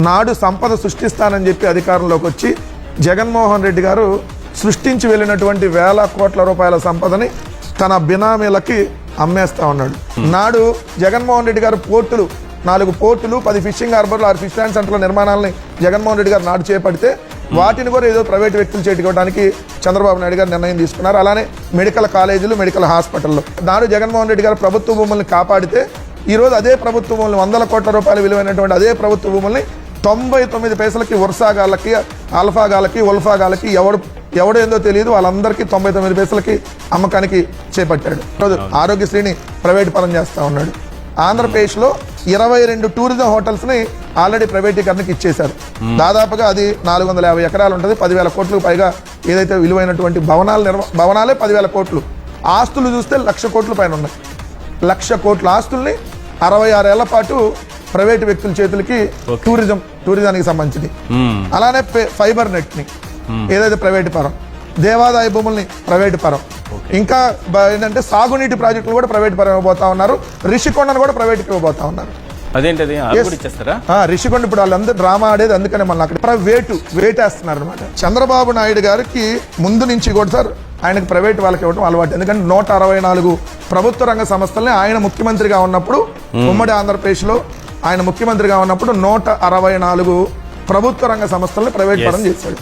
నాడు సంపద సృష్టిస్తానని చెప్పి అధికారంలోకి వచ్చి జగన్మోహన్ రెడ్డి గారు సృష్టించి వెళ్ళినటువంటి వేల కోట్ల రూపాయల సంపదని తన బినామీలకి అమ్మేస్తా ఉన్నాడు. నాడు జగన్మోహన్ రెడ్డి గారు పోర్టులు 4 పోర్టులు 10 ఫిషింగ్ హార్బర్లు 6 ఫిష్ ల్యాండ్ సెంటర్ల నిర్మాణాలని జగన్మోహన్ రెడ్డి గారు నాడు చేపడితే వాటిని కూడా ఏదో ప్రైవేట్ వ్యక్తులు చేతికోవడానికి చంద్రబాబు నాయుడు గారు నిర్ణయం తీసుకున్నారు. అలానే మెడికల్ కాలేజీలు, మెడికల్ హాస్పిటల్లో నాడు జగన్మోహన్ రెడ్డి గారు ప్రభుత్వ భూముల్ని కాపాడితే ఈరోజు అదే ప్రభుత్వ భూములు 100 కోట్ల రూపాయలు విలువైనటువంటి అదే ప్రభుత్వ భూముల్ని 99 పైసలకి వర్షాగాళ్ళకి, ఆల్ఫాగాళ్ళకి, ఉల్ఫాగాళ్ళకి ఎవడేందో తెలియదు వాళ్ళందరికీ 99 పైసలకి అమ్మకానికి చేపట్టాడు. ఆరోగ్యశ్రీని ప్రైవేట్ పరం చేస్తా ఉన్నాడు. ఆంధ్రప్రదేశ్లో 22 టూరిజం హోటల్స్ ని ఆల్రెడీ ప్రైవేటీకరణకి ఇచ్చేశారు. దాదాపుగా అది 450 ఎకరాలు ఉంటుంది. 10,000 కోట్లకు పైగా ఏదైతే విలువైనటువంటి భవనాలే 10,000 కోట్లు. ఆస్తులు చూస్తే 1,00,000 కోట్ల పైన ఉన్నాయి. 1,00,000 కోట్ల ఆస్తుల్ని 66 ఏళ్ల పాటు ప్రైవేటు వ్యక్తుల చేతులకి టూరిజానికి సంబంధించింది. అలానే ఫైబర్ నెట్ ని ఏదైతే ప్రైవేటు పరం, దేవాదాయ భూముల్ని ప్రైవేటు పరం, ఇంకా ఏంటంటే సాగునీటి ప్రాజెక్టులు కూడా ప్రైవేట్ పరం ఇవ్వబోతా ఉన్నారు. రిషికొండను కూడా ప్రైవేట్కి ఇవ్వబోతా ఉన్నారు. అదేంటది రిషికొండ ఇప్పుడు వాళ్ళందరూ డ్రామా ఆడేది అందుకనే మళ్ళీ అక్కడ వేటేస్తున్నారు అనమాట. చంద్రబాబు నాయుడు గారికి ముందు నుంచి కూడా సార్ ఆయనకు ప్రైవేట్ వాళ్ళకి ఇవ్వడం అలవాటు. ఎందుకంటే 164 ప్రభుత్వ రంగ సంస్థల్ని ఆయన ముఖ్యమంత్రిగా ఉన్నప్పుడు ఉమ్మడి ఆంధ్రప్రదేశ్లో ఆయన ముఖ్యమంత్రిగా ఉన్నప్పుడు 164 ప్రభుత్వ రంగ సంస్థల్ని ప్రైవేట్ పరం చేశాడు.